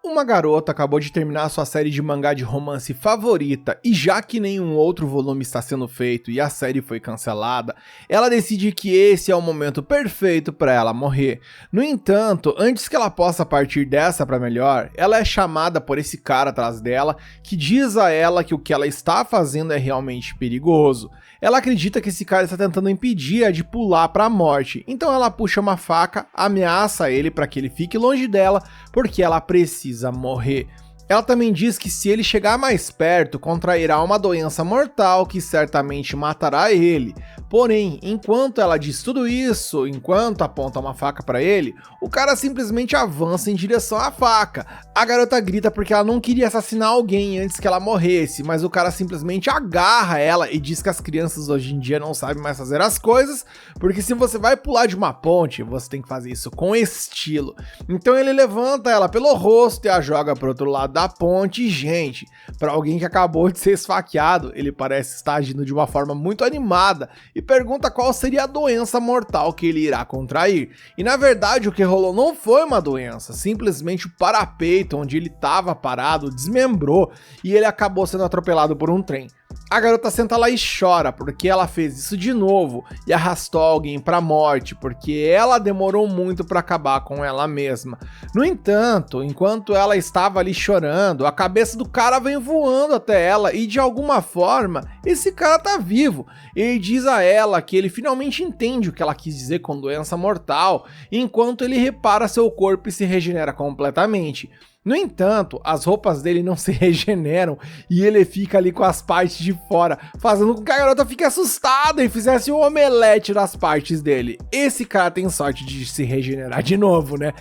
Uma garota acabou de terminar sua série de mangá de romance favorita e já que nenhum outro volume está sendo feito e a série foi cancelada, ela decide que esse é o momento perfeito para ela morrer. No entanto, antes que ela possa partir dessa para melhor, ela é chamada por esse cara atrás dela que diz a ela que o que ela está fazendo é realmente perigoso. Ela acredita que esse cara está tentando impedir-a de pular para a morte, então ela puxa uma faca, ameaça ele para que ele fique longe dela, porque ela precisa morrer. Ela também diz que se ele chegar mais perto, contrairá uma doença mortal que certamente matará ele. Porém, enquanto ela diz tudo isso, enquanto aponta uma faca para ele, o cara simplesmente avança em direção à faca. A garota grita porque ela não queria assassinar alguém antes que ela morresse, mas o cara simplesmente agarra ela e diz que as crianças hoje em dia não sabem mais fazer as coisas, porque se você vai pular de uma ponte, você tem que fazer isso com estilo. Então ele levanta ela pelo rosto e a joga para outro lado da ponte. Gente, para alguém que acabou de ser esfaqueado, ele parece estar agindo de uma forma muito animada e pergunta qual seria a doença mortal que ele irá contrair. E na verdade o que rolou não foi uma doença, simplesmente o parapeito onde ele estava parado desmembrou e ele acabou sendo atropelado por um trem. A garota senta lá e chora porque ela fez isso de novo e arrastou alguém para a morte porque ela demorou muito para acabar com ela mesma. No entanto, enquanto ela estava ali chorando, a cabeça do cara vem voando até ela e de alguma forma esse cara tá vivo. Ele diz a ela que ele finalmente entende o que ela quis dizer com doença mortal, enquanto ele repara seu corpo e se regenera completamente. No entanto, as roupas dele não se regeneram e ele fica ali com as partes de fora, fazendo com que a garota fique assustada e fizesse um omelete das partes dele. Esse cara tem sorte de se regenerar de novo, né?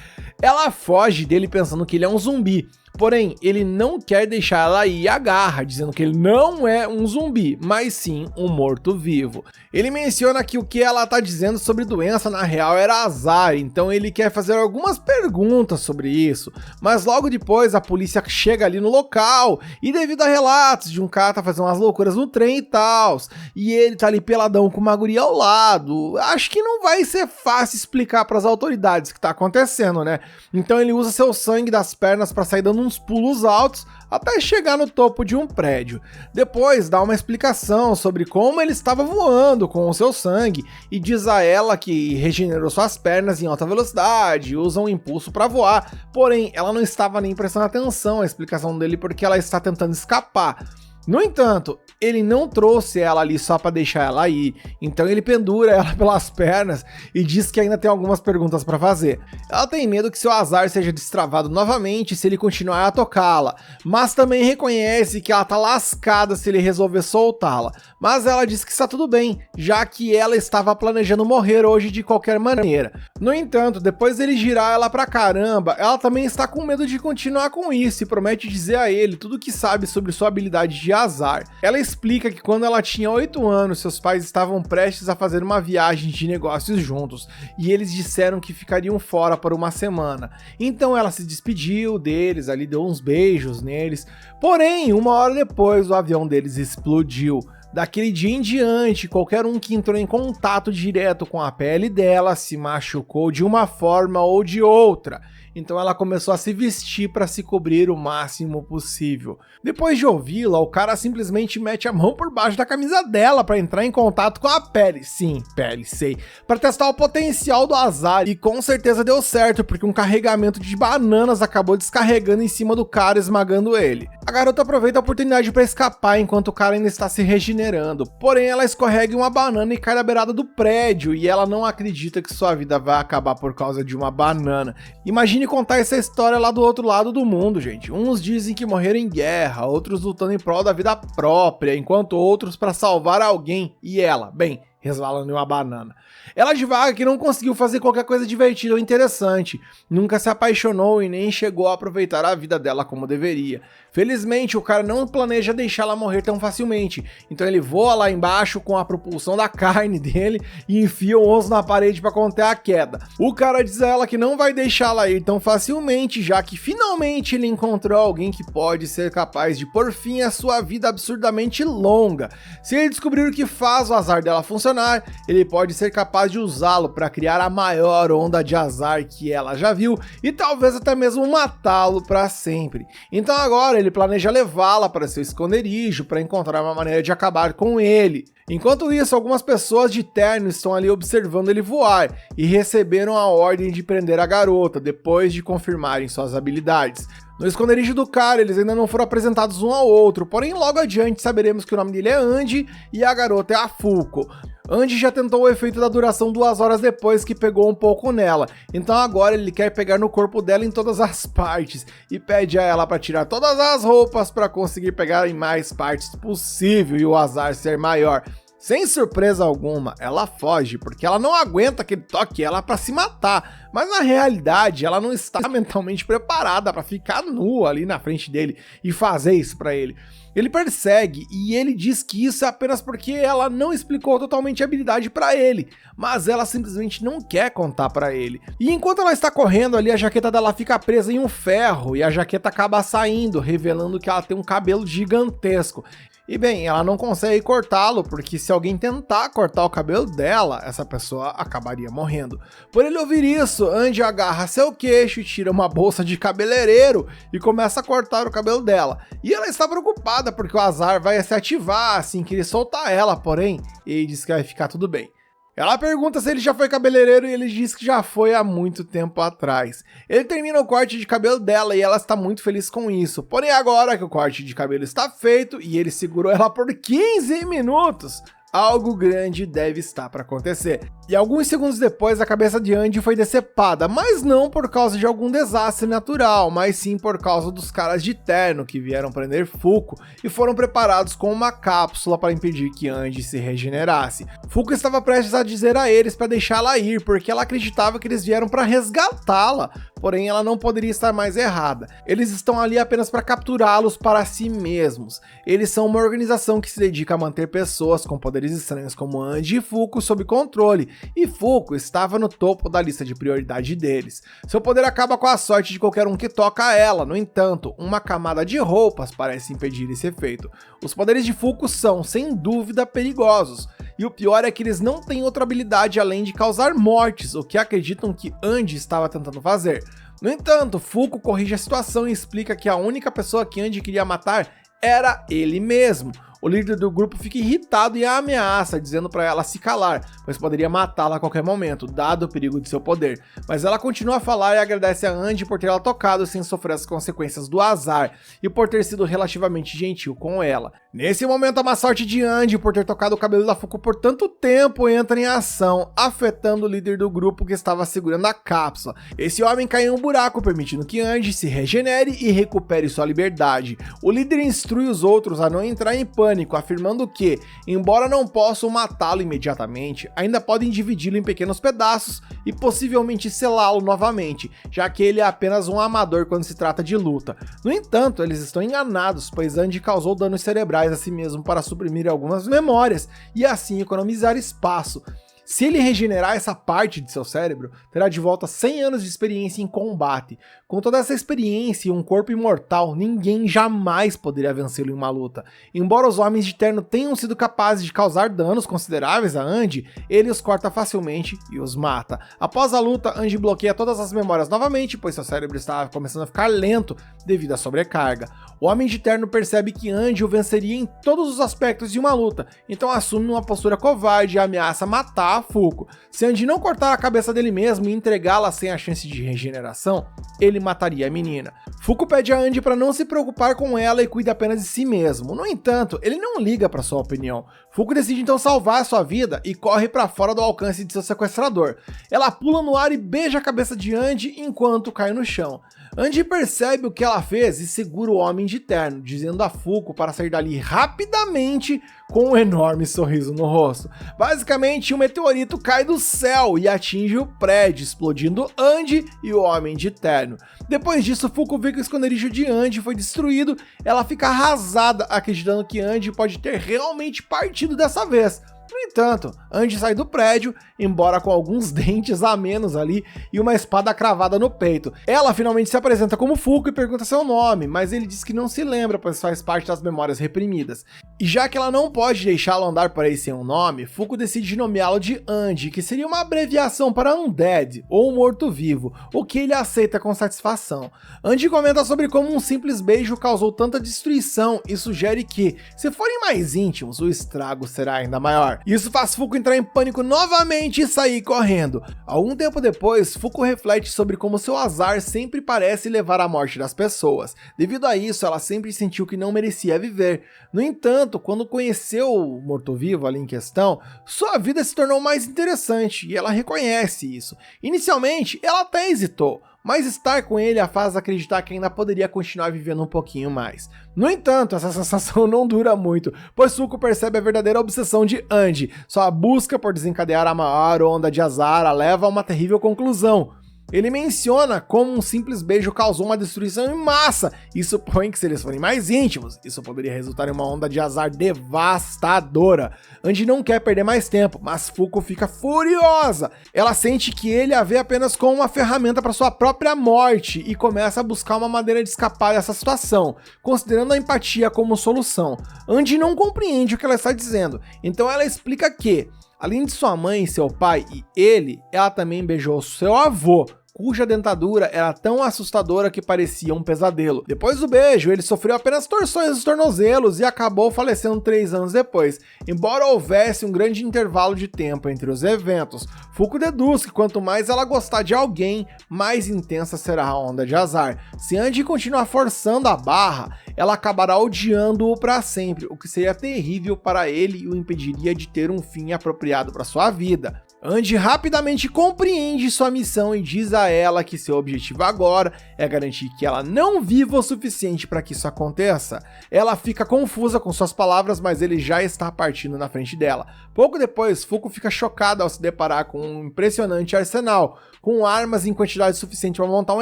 Ela foge dele pensando que ele é um zumbi. Porém, ele não quer deixar ela ir e agarra, dizendo que ele não é um zumbi, mas sim um morto-vivo. Ele menciona que o que ela tá dizendo sobre doença na real era azar, então ele quer fazer algumas perguntas sobre isso, mas logo depois a polícia chega ali no local, e devido a relatos de um cara tá fazendo umas loucuras no trem e tal, e ele tá ali peladão com uma guria ao lado, acho que não vai ser fácil explicar para as autoridades o que tá acontecendo, né? Então ele usa seu sangue das pernas para sair dando uns pulos altos até chegar no topo de um prédio. Depois dá uma explicação sobre como ele estava voando com o seu sangue e diz a ela que regenerou suas pernas em alta velocidade, usa um impulso para voar, porém ela não estava nem prestando atenção à explicação dele porque ela está tentando escapar. No entanto, ele não trouxe ela ali só para deixar ela ir, então ele pendura ela pelas pernas e diz que ainda tem algumas perguntas para fazer. Ela tem medo que seu azar seja destravado novamente se ele continuar a tocá-la, mas também reconhece que ela tá lascada se ele resolver soltá-la, mas ela diz que está tudo bem, já que ela estava planejando morrer hoje de qualquer maneira. No entanto, depois dele girar ela pra caramba, ela também está com medo de continuar com isso e promete dizer a ele tudo o que sabe sobre sua habilidade de azar. Ela explica que quando ela tinha 8 anos, seus pais estavam prestes a fazer uma viagem de negócios juntos, e eles disseram que ficariam fora por uma semana. Então ela se despediu deles, ali deu uns beijos neles, porém, uma hora depois o avião deles explodiu. Daquele dia em diante, qualquer um que entrou em contato direto com a pele dela se machucou de uma forma ou de outra. Então ela começou a se vestir para se cobrir o máximo possível. Depois de ouvi-la, o cara simplesmente mete a mão por baixo da camisa dela para entrar em contato com a pele. Sim, pele, sei. Para testar o potencial do azar, e com certeza deu certo, porque um carregamento de bananas acabou descarregando em cima do cara, esmagando ele. A garota aproveita a oportunidade para escapar enquanto o cara ainda está se regenerando, porém ela escorrega em uma banana e cai na beirada do prédio, e ela não acredita que sua vida vai acabar por causa de uma banana. Imagine contar essa história lá do outro lado do mundo, gente. Uns dizem que morreram em guerra, outros lutando em prol da vida própria, enquanto outros para salvar alguém, e ela, bem, resvalando em uma banana. Ela divaga que não conseguiu fazer qualquer coisa divertida ou interessante, nunca se apaixonou e nem chegou a aproveitar a vida dela como deveria. Felizmente, o cara não planeja deixá-la morrer tão facilmente, então ele voa lá embaixo com a propulsão da carne dele e enfia o osso na parede para conter a queda. O cara diz a ela que não vai deixá-la ir tão facilmente, já que finalmente ele encontrou alguém que pode ser capaz de pôr fim à sua vida absurdamente longa. Se ele descobrir o que faz o azar dela funcionar, funcionar, ele pode ser capaz de usá-lo para criar a maior onda de azar que ela já viu e talvez até mesmo matá-lo para sempre. Então agora ele planeja levá-la para seu esconderijo para encontrar uma maneira de acabar com ele. Enquanto isso, algumas pessoas de terno estão ali observando ele voar e receberam a ordem de prender a garota depois de confirmarem suas habilidades. No esconderijo do cara, eles ainda não foram apresentados um ao outro, porém logo adiante saberemos que o nome dele é Andy e a garota é a Fuko. Andy já tentou o efeito da duração 2 horas depois que pegou um pouco nela, então agora ele quer pegar no corpo dela em todas as partes e pede a ela para tirar todas as roupas para conseguir pegar em mais partes possível e o azar ser maior. Sem surpresa alguma, ela foge porque ela não aguenta que ele toque ela para se matar, mas na realidade ela não está mentalmente preparada para ficar nua ali na frente dele e fazer isso para ele. Ele persegue e ele diz que isso é apenas porque ela não explicou totalmente a habilidade para ele, mas ela simplesmente não quer contar para ele. E enquanto ela está correndo ali, a jaqueta dela fica presa em um ferro e a jaqueta acaba saindo, revelando que ela tem um cabelo gigantesco. E bem, ela não consegue cortá-lo, porque se alguém tentar cortar o cabelo dela, essa pessoa acabaria morrendo. Por ele ouvir isso, Andy agarra seu queixo e tira uma bolsa de cabeleireiro e começa a cortar o cabelo dela. E ela está preocupada porque o azar vai se ativar assim que ele soltar ela, porém, ele diz que vai ficar tudo bem. Ela pergunta se ele já foi cabeleireiro e ele diz que já foi há muito tempo atrás. Ele termina o corte de cabelo dela e ela está muito feliz com isso. Porém agora que o corte de cabelo está feito e ele segurou ela por 15 minutos, algo grande deve estar para acontecer. E alguns segundos depois a cabeça de Andy foi decepada, mas não por causa de algum desastre natural, mas sim por causa dos caras de terno que vieram prender Fuko e foram preparados com uma cápsula para impedir que Andy se regenerasse. Fuko estava prestes a dizer a eles para deixá-la ir, porque ela acreditava que eles vieram para resgatá-la, porém ela não poderia estar mais errada. Eles estão ali apenas para capturá-los para si mesmos. Eles são uma organização que se dedica a manter pessoas com poderes estranhos como Andy e Fuko sob controle, e Fuko estava no topo da lista de prioridade deles. Seu poder acaba com a sorte de qualquer um que toca a ela, no entanto, uma camada de roupas parece impedir esse efeito. Os poderes de Fuko são, sem dúvida, perigosos, e o pior é que eles não têm outra habilidade além de causar mortes, o que acreditam que Andy estava tentando fazer. No entanto, Fuko corrige a situação e explica que a única pessoa que Andy queria matar era ele mesmo. O líder do grupo fica irritado e a ameaça, dizendo para ela se calar, pois poderia matá-la a qualquer momento, dado o perigo de seu poder. Mas ela continua a falar e agradece a Andy por ter ela tocado sem sofrer as consequências do azar e por ter sido relativamente gentil com ela. Nesse momento, a má sorte de Andy por ter tocado o cabelo da Fuko por tanto tempo entra em ação, afetando o líder do grupo que estava segurando a cápsula. Esse homem cai em um buraco, permitindo que Andy se regenere e recupere sua liberdade. O líder instrui os outros a não entrar em pânico, afirmando que, embora não possam matá-lo imediatamente, ainda podem dividi-lo em pequenos pedaços e possivelmente selá-lo novamente, já que ele é apenas um amador quando se trata de luta. No entanto, eles estão enganados, pois Andy causou danos cerebrais a si mesmo para suprimir algumas memórias e assim economizar espaço. Se ele regenerar essa parte de seu cérebro, terá de volta 100 anos de experiência em combate. Com toda essa experiência e um corpo imortal, ninguém jamais poderia vencê-lo em uma luta. Embora os homens de terno tenham sido capazes de causar danos consideráveis a Andy, ele os corta facilmente e os mata. Após a luta, Andy bloqueia todas as memórias novamente, pois seu cérebro estava começando a ficar lento devido à sobrecarga. O homem de terno percebe que Andy o venceria em todos os aspectos de uma luta, então assume uma postura covarde e ameaça matar a Fuko. Se Andy não cortar a cabeça dele mesmo e entregá-la sem a chance de regeneração, ele mataria a menina. Fuko pede a Andy para não se preocupar com ela e cuida apenas de si mesmo. No entanto, ele não liga para sua opinião. Fuko decide então salvar sua vida e corre para fora do alcance de seu sequestrador. Ela pula no ar e beija a cabeça de Andy enquanto cai no chão. Andy percebe o que ela fez e segura o homem de terno, dizendo a Fuko para sair dali rapidamente com um enorme sorriso no rosto. Basicamente, um meteorito cai do céu e atinge o prédio, explodindo Andy e o homem de terno. Depois disso, Fuko vê que o esconderijo de Andy foi destruído, ela fica arrasada, acreditando que Andy pode ter realmente partido dessa vez. No entanto, Andy sai do prédio, embora com alguns dentes a menos ali e uma espada cravada no peito. Ela finalmente se apresenta como Fuko e pergunta seu nome, mas ele diz que não se lembra, pois faz parte das memórias reprimidas. E já que ela não pode deixá-lo andar por aí sem um nome, Fuko decide nomeá-lo de Andy, que seria uma abreviação para Undead, ou morto-vivo, o que ele aceita com satisfação. Andy comenta sobre como um simples beijo causou tanta destruição e sugere que, se forem mais íntimos, o estrago será ainda maior. Isso faz Fuko entrar em pânico novamente e sair correndo. Algum tempo depois, Fuko reflete sobre como seu azar sempre parece levar à morte das pessoas. Devido a isso, ela sempre sentiu que não merecia viver. No entanto, quando conheceu o morto-vivo ali em questão, sua vida se tornou mais interessante e ela reconhece isso. Inicialmente, ela até hesitou, mas estar com ele a faz acreditar que ainda poderia continuar vivendo um pouquinho mais. No entanto, essa sensação não dura muito, pois Fuko percebe a verdadeira obsessão de Andy. Sua busca por desencadear a maior onda de azar a leva a uma terrível conclusão. Ele menciona como um simples beijo causou uma destruição em massa e supõe que se eles forem mais íntimos, isso poderia resultar em uma onda de azar devastadora. Andy não quer perder mais tempo, mas Fuko fica furiosa. Ela sente que ele a vê apenas como uma ferramenta para sua própria morte e começa a buscar uma maneira de escapar dessa situação, considerando a empatia como solução. Andy não compreende o que ela está dizendo, então ela explica que, além de sua mãe e seu pai e ele, ela também beijou seu avô, cuja dentadura era tão assustadora que parecia um pesadelo. Depois do beijo, ele sofreu apenas torções nos tornozelos e acabou falecendo 3 anos depois, embora houvesse um grande intervalo de tempo entre os eventos. Fuko deduz que quanto mais ela gostar de alguém, mais intensa será a onda de azar. Se Andy continuar forçando a barra, ela acabará odiando-o para sempre, o que seria terrível para ele e o impediria de ter um fim apropriado para sua vida. Andy rapidamente compreende sua missão e diz a ela que seu objetivo agora é garantir que ela não viva o suficiente para que isso aconteça. Ela fica confusa com suas palavras, mas ele já está partindo na frente dela. Pouco depois, Fuko fica chocada ao se deparar com um impressionante arsenal, com armas em quantidade suficiente para montar um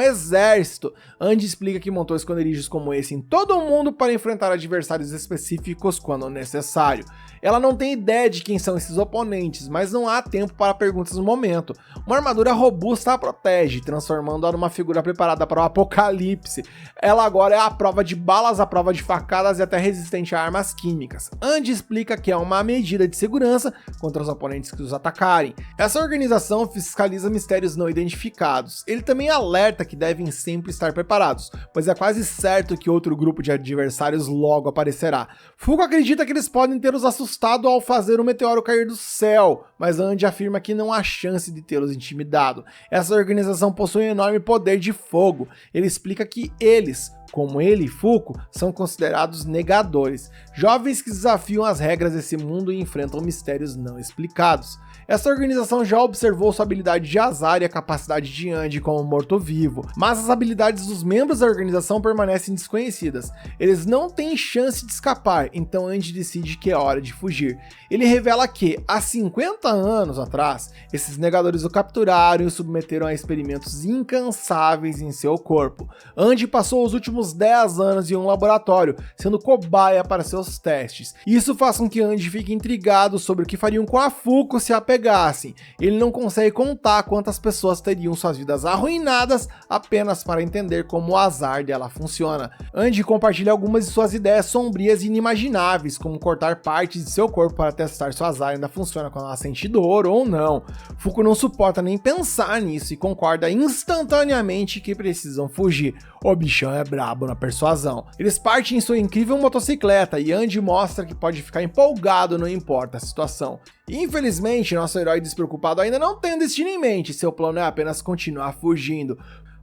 exército. Andy explica que montou esconderijos como esse em todo o mundo para enfrentar adversários específicos quando necessário. Ela não tem ideia de quem são esses oponentes, mas não há tempo para perguntas no momento. Uma armadura robusta a protege, transformando-a numa figura preparada para o apocalipse. Ela agora é à prova de balas, à prova de facadas e até resistente a armas químicas. Andy explica que é uma medida de segurança contra os oponentes que os atacarem. Essa organização fiscaliza mistérios não identificados. Ele também alerta que devem sempre estar preparados, pois é quase certo que outro grupo de adversários logo aparecerá. Fuko acredita que eles podem ter os assustado ao fazer o meteoro cair do céu, mas Andy afirma que não há chance de tê-los intimidado. Essa organização possui um enorme poder de fogo. Ele explica que eles, como ele e Fuko, são considerados negadores, jovens que desafiam as regras desse mundo e enfrentam mistérios não explicados. Essa organização já observou sua habilidade de azar e a capacidade de Andy como morto-vivo, mas as habilidades dos membros da organização permanecem desconhecidas. Eles não têm chance de escapar, então Andy decide que é hora de fugir. Ele revela que, há 50 anos atrás, esses negadores o capturaram e o submeteram a experimentos incansáveis em seu corpo. Andy passou os últimos 10 anos em um laboratório, sendo cobaia para seus testes. Isso faz com que Andy fique intrigado sobre o que fariam com a Fuko se a pegassem. Ele não consegue contar quantas pessoas teriam suas vidas arruinadas apenas para entender como o azar dela funciona. Andy compartilha algumas de suas ideias sombrias e inimagináveis, como cortar partes de seu corpo para testar se o azar ainda funciona quando ela sente dor ou não. Fuko não suporta nem pensar nisso e concorda instantaneamente que precisam fugir. O bichão é brabo na persuasão. Eles partem em sua incrível motocicleta e Andy mostra que pode ficar empolgado, não importa a situação. Infelizmente, nosso herói despreocupado ainda não tem um destino em mente, seu plano é apenas continuar fugindo.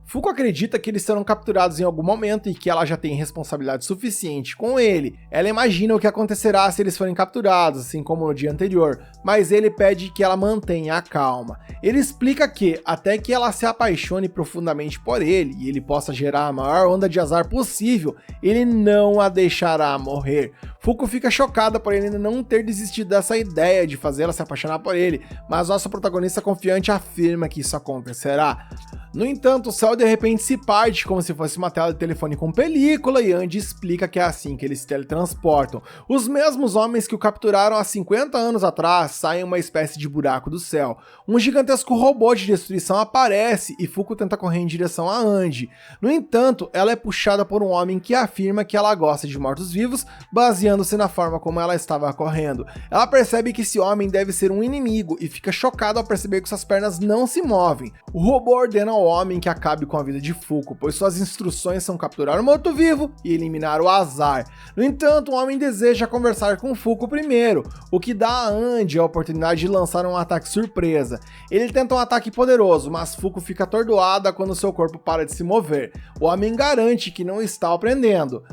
Fuko acredita que eles serão capturados em algum momento e que ela já tem responsabilidade suficiente com ele. Ela imagina o que acontecerá se eles forem capturados, assim como no dia anterior, mas ele pede que ela mantenha a calma. Ele explica que, até que ela se apaixone profundamente por ele e ele possa gerar a maior onda de azar possível, ele não a deixará morrer. Fuko fica chocada por ele ainda não ter desistido dessa ideia de fazê-la se apaixonar por ele, mas nosso protagonista confiante afirma que isso acontecerá. No entanto, o céu de repente se parte como se fosse uma tela de telefone com película e Andy explica que é assim que eles se teletransportam. Os mesmos homens que o capturaram há 50 anos atrás saem uma espécie de buraco do céu. Um gigantesco robô de destruição aparece e Fuko tenta correr em direção a Andy. No entanto, ela é puxada por um homem que afirma que ela gosta de mortos-vivos, baseando-se na forma como ela estava correndo. Ela percebe que esse homem deve ser um inimigo e fica chocada ao perceber que suas pernas não se movem. O robô ordena ao homem que acabe com a vida de Fuko, pois suas instruções são capturar o morto-vivo e eliminar o azar. No entanto, o homem deseja conversar com Fuko primeiro, o que dá a Andy a oportunidade de lançar um ataque surpresa. Ele tenta um ataque poderoso, mas Fuko fica atordoada quando seu corpo para de se mover. O homem garante que não está aprendendo.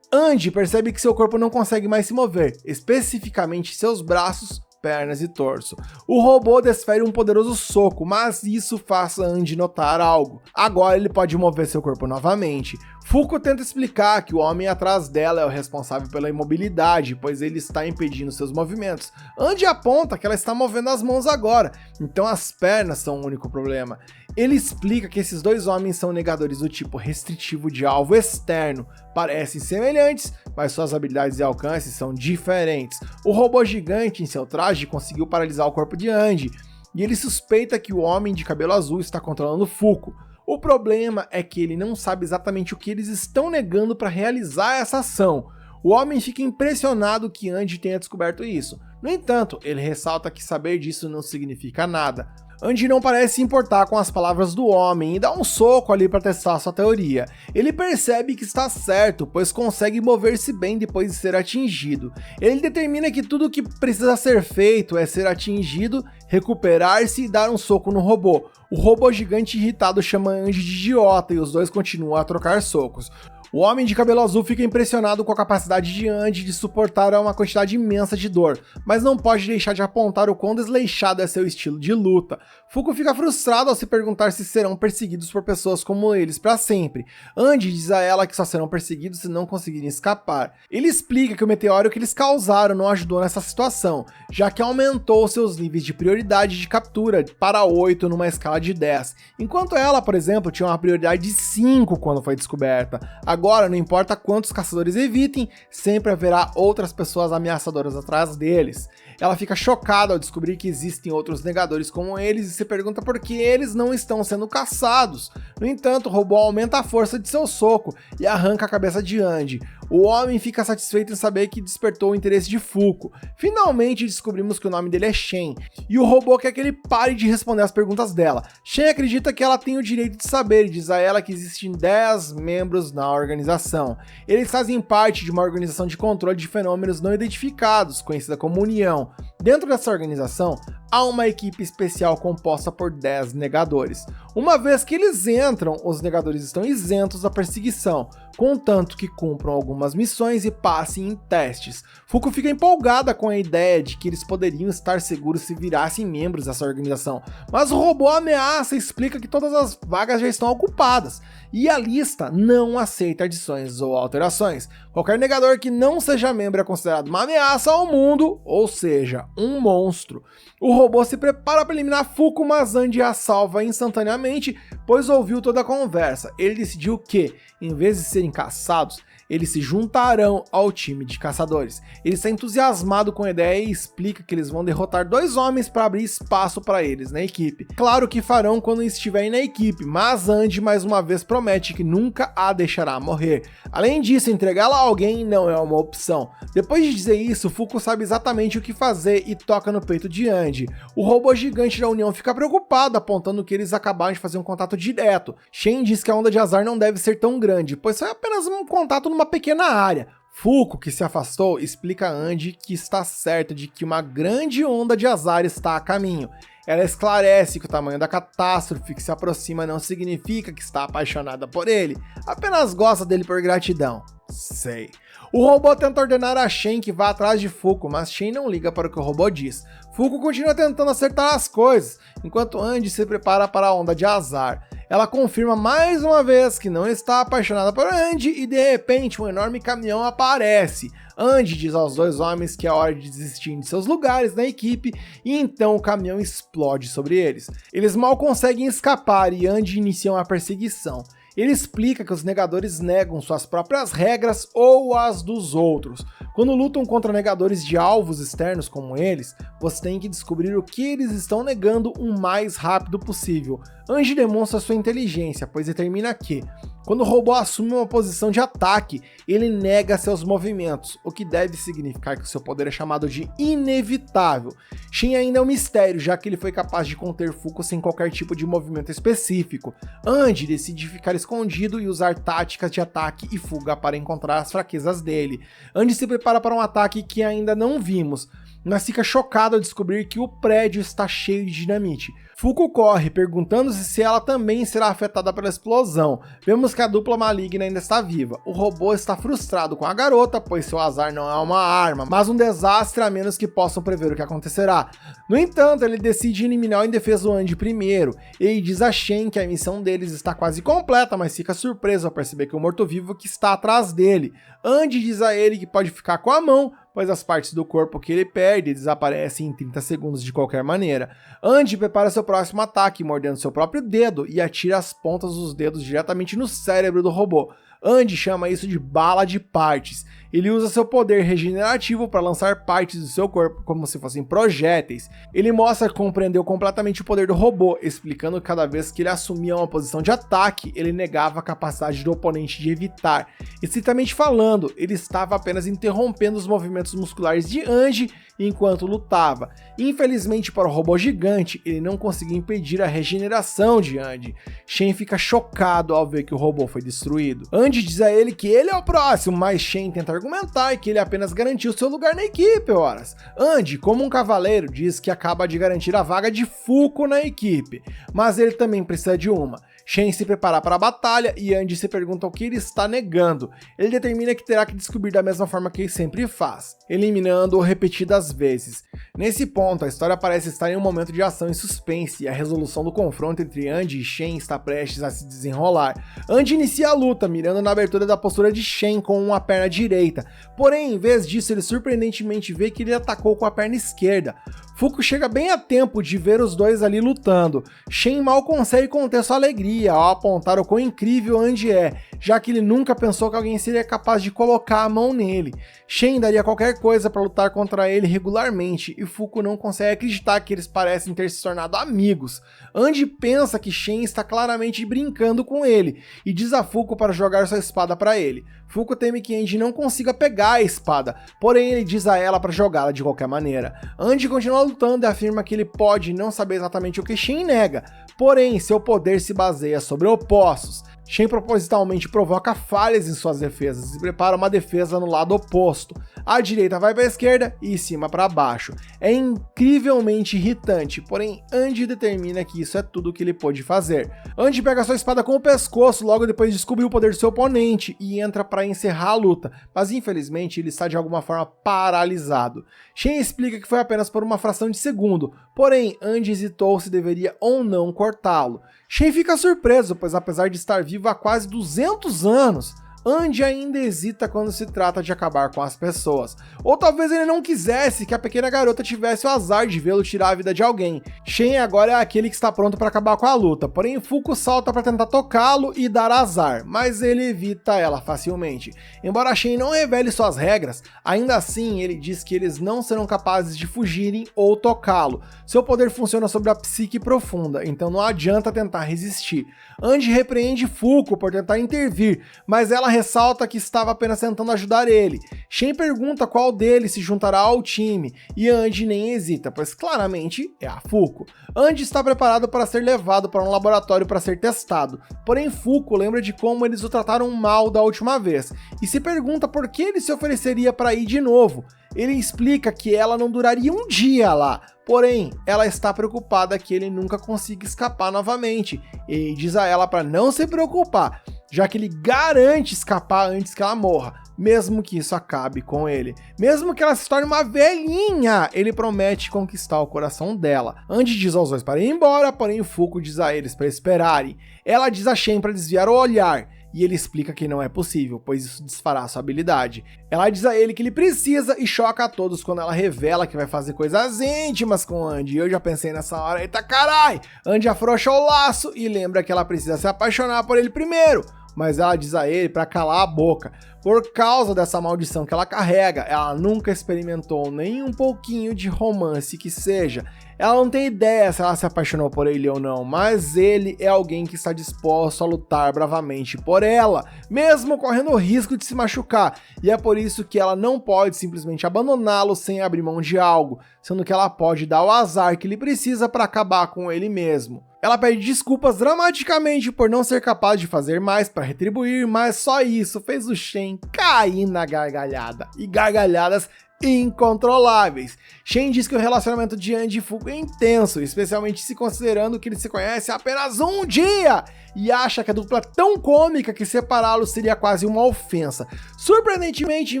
Andy percebe que seu corpo não consegue mais se mover, especificamente seus braços, pernas e torso. O robô desfere um poderoso soco, mas isso faz Andy notar algo. Agora ele pode mover seu corpo novamente. Fuko tenta explicar que o homem atrás dela é o responsável pela imobilidade, pois ele está impedindo seus movimentos. Andy aponta que ela está movendo as mãos agora, então as pernas são o único problema. Ele explica que esses dois homens são negadores do tipo restritivo de alvo externo, parecem semelhantes, mas suas habilidades e alcances são diferentes. O robô gigante em seu traje conseguiu paralisar o corpo de Andy, e ele suspeita que o homem de cabelo azul está controlando Fuko. O problema é que ele não sabe exatamente o que eles estão negando para realizar essa ação. O homem fica impressionado que Andy tenha descoberto isso. No entanto, ele ressalta que saber disso não significa nada. Andy não parece se importar com as palavras do homem e dá um soco ali para testar sua teoria. Ele percebe que está certo, pois consegue mover-se bem depois de ser atingido. Ele determina que tudo o que precisa ser feito é ser atingido, recuperar-se e dar um soco no robô. O robô gigante irritado chama Andy de idiota e os dois continuam a trocar socos. O homem de cabelo azul fica impressionado com a capacidade de Andy de suportar uma quantidade imensa de dor, mas não pode deixar de apontar o quão desleixado é seu estilo de luta. Fuko fica frustrado ao se perguntar se serão perseguidos por pessoas como eles para sempre. Andy diz a ela que só serão perseguidos se não conseguirem escapar. Ele explica que o meteoro que eles causaram não ajudou nessa situação, já que aumentou seus níveis de prioridade de captura para 8 numa escala de 10, enquanto ela, por exemplo, tinha uma prioridade de 5 quando foi descoberta. Agora, não importa quantos caçadores evitem, sempre haverá outras pessoas ameaçadoras atrás deles. Ela fica chocada ao descobrir que existem outros negadores como eles e se pergunta por que eles não estão sendo caçados. No entanto, o robô aumenta a força de seu soco e arranca a cabeça de Andy. O homem fica satisfeito em saber que despertou o interesse de Fuko. Finalmente descobrimos que o nome dele é Shen, e o robô quer que ele pare de responder as perguntas dela. Shen acredita que ela tem o direito de saber e diz a ela que existem 10 membros na organização. Eles fazem parte de uma organização de controle de fenômenos não identificados, conhecida como União. Dentro dessa organização, há uma equipe especial composta por 10 negadores. Uma vez que eles entram, os negadores estão isentos da perseguição, contanto que cumpram algumas missões e passem em testes. Fuko fica empolgada com a ideia de que eles poderiam estar seguros se virassem membros dessa organização, mas o robô ameaça e explica que todas as vagas já estão ocupadas, e a lista não aceita adições ou alterações. Qualquer negador que não seja membro é considerado uma ameaça ao mundo, ou seja, um monstro. O robô se prepara para eliminar Fuko, mas Andy a salva instantaneamente, pois ouviu toda a conversa. Ele decidiu que, em vez de serem caçados, eles se juntarão ao time de caçadores. Ele está entusiasmado com a ideia e explica que eles vão derrotar 2 homens para abrir espaço para eles na equipe. Claro que farão quando estiverem na equipe, mas Andy mais uma vez promete que nunca a deixará morrer. Além disso, entregá-la a alguém não é uma opção. Depois de dizer isso, Fuko sabe exatamente o que fazer e toca no peito de Andy. O robô gigante da União fica preocupado, apontando que eles acabaram de fazer um contato direto. Shen diz que a onda de azar não deve ser tão grande, pois foi apenas um contato numa pequena área. Fuko, que se afastou, explica a Andy que está certo de que uma grande onda de azar está a caminho. Ela esclarece que o tamanho da catástrofe que se aproxima não significa que está apaixonada por ele, apenas gosta dele por gratidão. Sei. O robô tenta ordenar a Shen que vá atrás de Fuko, mas Shen não liga para o que o robô diz. Fuko continua tentando acertar as coisas, enquanto Andy se prepara para a onda de azar. Ela confirma mais uma vez que não está apaixonada por Andy e de repente um enorme caminhão aparece. Andy diz aos dois homens que é hora de desistir de seus lugares na equipe e então o caminhão explode sobre eles. Eles mal conseguem escapar e Andy inicia uma perseguição. Ele explica que os negadores negam suas próprias regras ou as dos outros. Quando lutam contra negadores de alvos externos como eles, você tem que descobrir o que eles estão negando o mais rápido possível. Andy demonstra sua inteligência, pois determina que, quando o robô assume uma posição de ataque, ele nega seus movimentos, o que deve significar que seu poder é chamado de inevitável. Shen ainda é um mistério, já que ele foi capaz de conter Fuko sem qualquer tipo de movimento específico. Andy decide ficar escondido e usar táticas de ataque e fuga para encontrar as fraquezas dele. Andy se prepara para um ataque que ainda não vimos, mas fica chocado ao descobrir que o prédio está cheio de dinamite. Fuko corre, perguntando-se se ela também será afetada pela explosão. Vemos que a dupla maligna ainda está viva. O robô está frustrado com a garota, pois seu azar não é uma arma, mas um desastre a menos que possam prever o que acontecerá. No entanto, ele decide eliminar o indefeso Andy primeiro. Ele diz a Shen que a missão deles está quase completa, mas fica surpreso ao perceber que o morto-vivo que está atrás dele. Andy diz a ele que pode ficar com a mão, pois as partes do corpo que ele perde desaparecem em 30 segundos de qualquer maneira. Andy prepara seu próximo ataque, mordendo seu próprio dedo e atira as pontas dos dedos diretamente no cérebro do robô. Andy chama isso de bala de partes. Ele usa seu poder regenerativo para lançar partes do seu corpo como se fossem projéteis. Ele mostra que compreendeu completamente o poder do robô, explicando que cada vez que ele assumia uma posição de ataque, ele negava a capacidade do oponente de evitar. Estritamente falando, ele estava apenas interrompendo os movimentos musculares de Andy enquanto lutava. Infelizmente para o robô gigante, ele não conseguiu impedir a regeneração de Andy. Shen fica chocado ao ver que o robô foi destruído. Andy diz a ele que ele é o próximo, mas Shen tenta argumentar que ele apenas garantiu seu lugar na equipe, horas. Andy, como um cavaleiro, diz que acaba de garantir a vaga de Fuko na equipe, mas ele também precisa de uma. Shen se prepara para a batalha e Andy se pergunta o que ele está negando. Ele determina que terá que descobrir da mesma forma que ele sempre faz, eliminando-o repetidas vezes. Nesse ponto, a história parece estar em um momento de ação e suspense, e a resolução do confronto entre Andy e Shen está prestes a se desenrolar. Andy inicia a luta, mirando na abertura da postura de Shen com uma perna direita, porém, em vez disso, ele surpreendentemente vê que ele atacou com a perna esquerda. Fuko chega bem a tempo de ver os dois ali lutando. Shen mal consegue conter sua alegria ao apontar o quão incrível Andy é, já que ele nunca pensou que alguém seria capaz de colocar a mão nele. Shen daria qualquer coisa para lutar contra ele regularmente, e Fuko não consegue acreditar que eles parecem ter se tornado amigos. Andy pensa que Shen está claramente brincando com ele, e diz a Fuko para jogar sua espada para ele. Fuko teme que Andy não consiga pegar a espada, porém ele diz a ela para jogá-la de qualquer maneira. Andy continua lutando e afirma que ele pode não saber exatamente o que Shen nega, porém seu poder se baseia sobre opostos. Shen propositalmente provoca falhas em suas defesas e prepara uma defesa no lado oposto. A direita vai para a esquerda e de cima para baixo. É incrivelmente irritante, porém Andy determina que isso é tudo o que ele pôde fazer. Andy pega sua espada com o pescoço logo depois de descobrir o poder do seu oponente e entra para encerrar a luta, mas infelizmente ele está de alguma forma paralisado. Shen explica que foi apenas por uma fração de segundo, porém Andy hesitou se deveria ou não cortá-lo. Shen fica surpreso, pois apesar de estar vivo há quase 200 anos, Andy ainda hesita quando se trata de acabar com as pessoas. Ou talvez ele não quisesse que a pequena garota tivesse o azar de vê-lo tirar a vida de alguém. Shen agora é aquele que está pronto para acabar com a luta, porém Fuko salta para tentar tocá-lo e dar azar, mas ele evita ela facilmente. Embora Shen não revele suas regras, ainda assim ele diz que eles não serão capazes de fugirem ou tocá-lo. Seu poder funciona sobre a psique profunda, então não adianta tentar resistir. Andy repreende Fuko por tentar intervir, mas ela ressalta que estava apenas tentando ajudar ele. Shen pergunta qual deles se juntará ao time, e Andy nem hesita, pois claramente é a Fuko. Andy está preparado para ser levado para um laboratório para ser testado, porém Fuko lembra de como eles o trataram mal da última vez, e se pergunta por que ele se ofereceria para ir de novo. Ele explica que ela não duraria um dia lá, porém, ela está preocupada que ele nunca consiga escapar novamente, e diz a ela para não se preocupar. já que ele garante escapar antes que ela morra, mesmo que isso acabe com ele. Mesmo que ela se torne uma velhinha, ele promete conquistar o coração dela. Andy diz aos dois para ir embora, porém o Fuko diz a eles para esperarem. Ela diz a Shen para desviar o olhar, e ele explica que não é possível, pois isso desfará sua habilidade. Ela diz a ele que ele precisa e choca a todos quando ela revela que vai fazer coisas íntimas com Andy. Eu já pensei nessa hora, eita carai! Andy afrouxa o laço e lembra que ela precisa se apaixonar por ele primeiro, mas ela diz a ele para calar a boca. Por causa dessa maldição que ela carrega, ela nunca experimentou nem um pouquinho de romance que seja. Ela não tem ideia se ela se apaixonou por ele ou não, mas ele é alguém que está disposto a lutar bravamente por ela, mesmo correndo o risco de se machucar, e é por isso que ela não pode simplesmente abandoná-lo sem abrir mão de algo, sendo que ela pode dar o azar que ele precisa para acabar com ele mesmo. Ela pede desculpas dramaticamente por não ser capaz de fazer mais para retribuir, mas só isso fez o Shen cair na gargalhada, e gargalhadas incontroláveis. Shen diz que o relacionamento de Andy e Fuko é intenso, especialmente se considerando que eles se conhecem há apenas um dia, e acha que a dupla é tão cômica que separá-los seria quase uma ofensa. Surpreendentemente, em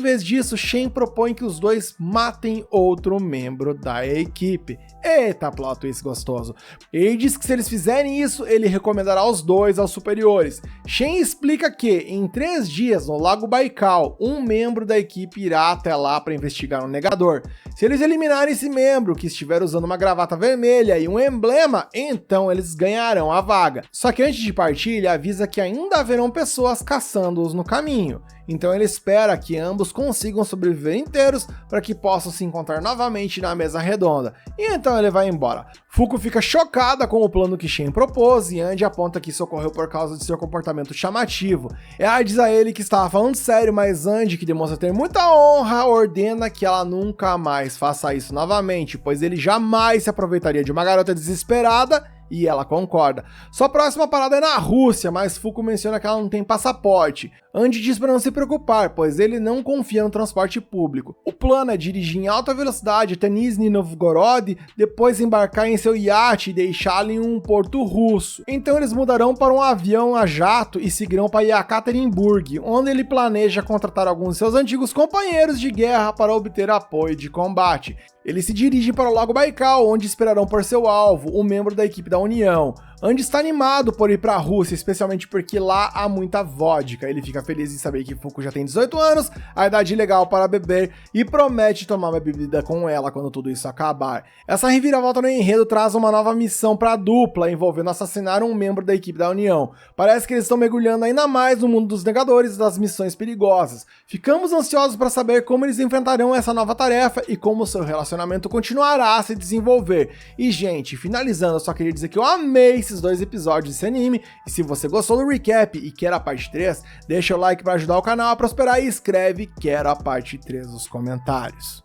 vez disso, Shen propõe que os dois matem outro membro da equipe. Eita, plot twist gostoso. Ele diz que se eles fizerem isso, ele recomendará os dois aos superiores. Shen explica que, em 3 dias, no Lago Baikal, um membro da equipe irá até lá para investigar um negador. Se eles eliminarem esse membro, que estiver usando uma gravata vermelha e um emblema, então eles ganharão a vaga. Só que antes de partir, ele avisa que ainda haverão pessoas caçando-os no caminho. Então ele espera que ambos consigam sobreviver inteiros para que possam se encontrar novamente na mesa redonda. E então ele vai embora. Fuko fica chocada com o plano que Shen propôs e Andy aponta que isso ocorreu por causa de seu comportamento chamativo. Ela diz a ele que estava falando sério, mas Andy, que demonstra ter muita honra, ordena que ela nunca mais faça isso novamente, pois ele jamais se aproveitaria de uma garota desesperada. E ela concorda. Sua próxima parada é na Rússia, mas Fuko menciona que ela não tem passaporte. Andy diz para não se preocupar, pois ele não confia no transporte público. O plano é dirigir em alta velocidade até Nizhny Novgorod, depois embarcar em seu iate e deixá-lo em um porto russo. Então eles mudarão para um avião a jato e seguirão para Yekaterinburg, onde ele planeja contratar alguns de seus antigos companheiros de guerra para obter apoio de combate. Ele se dirige para o Lago Baikal, onde esperarão por seu alvo, um membro da equipe da União. Andy está animado por ir para a Rússia, especialmente porque lá há muita vodka. Ele fica feliz em saber que Fuko já tem 18 anos, a idade legal para beber, e promete tomar uma bebida com ela quando tudo isso acabar. Essa reviravolta no enredo traz uma nova missão para a dupla, envolvendo assassinar um membro da equipe da União. Parece que eles estão mergulhando ainda mais no mundo dos negadores e das missões perigosas. Ficamos ansiosos para saber como eles enfrentarão essa nova tarefa e como seu relacionamento continuará a se desenvolver. E gente, finalizando, eu só queria dizer que eu amei esses 2 episódios desse anime, e se você gostou do recap e quer a parte 3, deixa o like para ajudar o canal a prosperar e escreve "quero a parte 3" nos comentários.